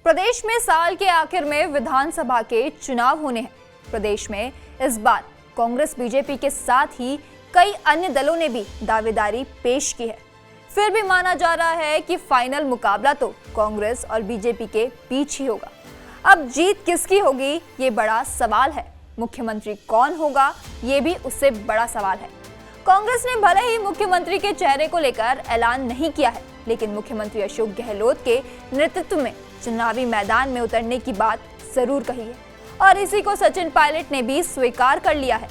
प्रदेश में साल के आखिर में विधानसभा के चुनाव होने हैं। प्रदेश में इस बार कांग्रेस बीजेपी के साथ ही कई अन्य दलों ने भी दावेदारी पेश की है। फिर भी माना जा रहा है कि फाइनल मुकाबला तो कांग्रेस और बीजेपी के बीच ही होगा। अब जीत किसकी होगी, ये बड़ा सवाल है। मुख्यमंत्री कौन होगा, ये भी उससे बड़ा सवाल है। कांग्रेस ने भले ही मुख्यमंत्री के चेहरे को लेकर ऐलान नहीं किया है, लेकिन मुख्यमंत्री अशोक गहलोत के नेतृत्व में चुनावी मैदान में उतरने की बात जरूर कही है और इसी को सचिन पायलट ने भी स्वीकार कर लिया है।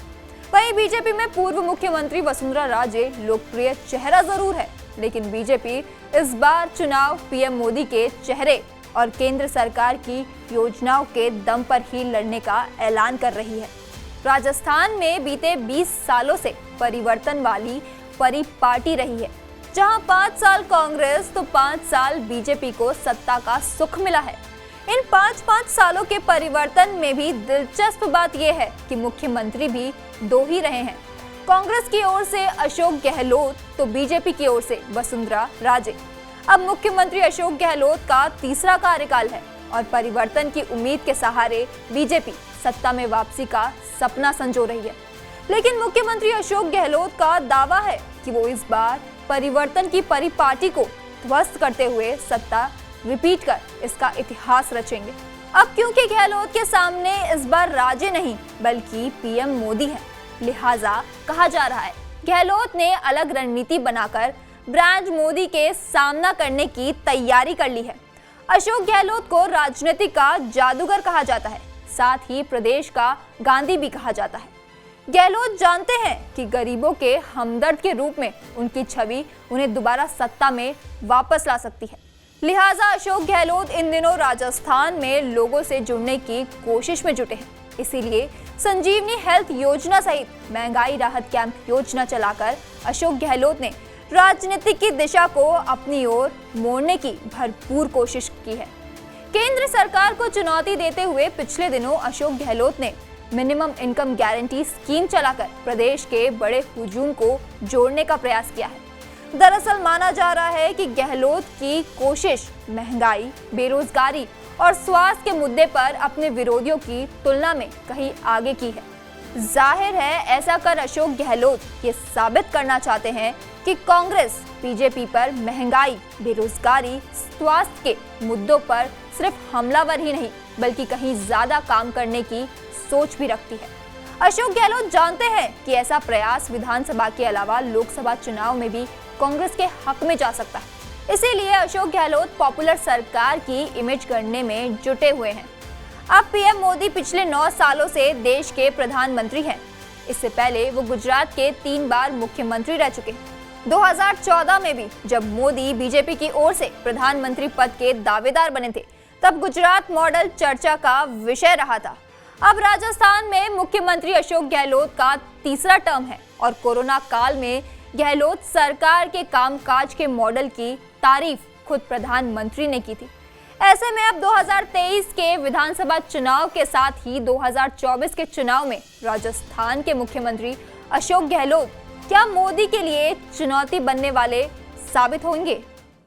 वहीं बीजेपी में पूर्व मुख्यमंत्री वसुंधरा राजे लोकप्रिय चेहरा जरूर है, लेकिन बीजेपी इस बार चुनाव पीएम मोदी के चेहरे और केंद्र सरकार की योजनाओं के दम पर ही लड़ने का ऐलान कर रही है। राजस्थान में बीते 20 सालों से परिवर्तन वाली परिपाटी रही है, जहां 5 साल कांग्रेस तो 5 साल बीजेपी को सत्ता का सुख मिला है। इन 5 सालों के परिवर्तन में भी दिलचस्प बात यह है कि मुख्यमंत्री भी 2 ही रहे हैं। कांग्रेस की ओर से अशोक गहलोत तो बीजेपी की ओर से वसुंधरा राजे। अब मुख्यमंत्री अशोक गहलोत का तीसरा कार्यकाल है और परिवर्तन की उम्मीद के सहारे बीजेपी सत्ता में वापसी का सपना संजो रही है। लेकिन मुख्यमंत्री अशोक गहलोत का दावा है कि वो इस बार परिवर्तन की परिपाटी को ध्वस्त करते हुए सत्ता रिपीट कर इसका इतिहास रचेंगे। अब क्योंकि गहलोत के सामने इस बार राजे नहीं बल्कि पीएम मोदी है, लिहाजा कहा जा रहा है गहलोत ने अलग रणनीति बनाकर ब्रांड मोदी के सामना करने की तैयारी कर ली है। अशोक गहलोत को राजनीति का जादूगर कहा जाता है, साथ ही प्रदेश का गांधी भी कहा जाता है। गहलोत जानते हैं कि गरीबों के हमदर्द के रूप में उनकी छवि उन्हें दोबारा सत्ता में वापस ला सकती है। लिहाजा अशोक गहलोत इन दिनों राजस्थान में लोगों से जुड़ने की कोशिश में जुटे हैं। इसीलिए संजीवनी हेल्थ योजना सहित महंगाई राहत कैंप योजना चलाकर अशोक गहलोत ने राजनीति की दिशा को अपनी ओर मोड़ने की भरपूर कोशिश की है। केंद्र सरकार को चुनौती देते हुए पिछले दिनों अशोक गहलोत ने मिनिमम इनकम गारंटी स्कीम चलाकर प्रदेश के बड़े हुजूम को जोड़ने का प्रयास किया है। दरअसल माना जा रहा है कि गहलोत की कोशिश महंगाई, बेरोजगारी और स्वास्थ्य के मुद्दे पर अपने विरोधियों की तुलना में कहीं आगे की है। जाहिर है ऐसा कर अशोक गहलोत ये साबित करना चाहते हैं कि कांग्रेस बीजेपी पर महंगाई, बेरोजगारी, स्वास्थ्य के मुद्दों पर सिर्फ हमलावर ही नहीं बल्कि कहीं ज्यादा काम करने की सोच भी रखती है। अशोक गहलोत जानते हैं कि ऐसा प्रयास विधानसभा के अलावा लोकसभा चुनाव में भी कांग्रेस के हक में जा सकता है। इसीलिए अशोक गहलोत पॉपुलर सरकार की इमेज गढ़ने में जुटे हुए हैं। अब पीएम मोदी पिछले 9 सालों से देश के प्रधानमंत्री हैं। इससे पहले वो गुजरात के 3 बार मुख्यमंत्री रह चुके हैं। 2014 में भी जब मोदी बीजेपी की ओर से प्रधानमंत्री पद के दावेदार बने थे, तब गुजरात मॉडल चर्चा का विषय रहा था। अब राजस्थान में मुख्यमंत्री अशोक गहलोत का तीसरा टर्म है और कोरोना काल में गहलोत सरकार के कामकाज के मॉडल की तारीफ खुद प्रधानमंत्री ने की थी। ऐसे में अब 2023 के विधानसभा चुनाव के साथ ही 2024 के चुनाव में राजस्थान के मुख्यमंत्री अशोक गहलोत क्या मोदी के लिए चुनौती बनने वाले साबित होंगे?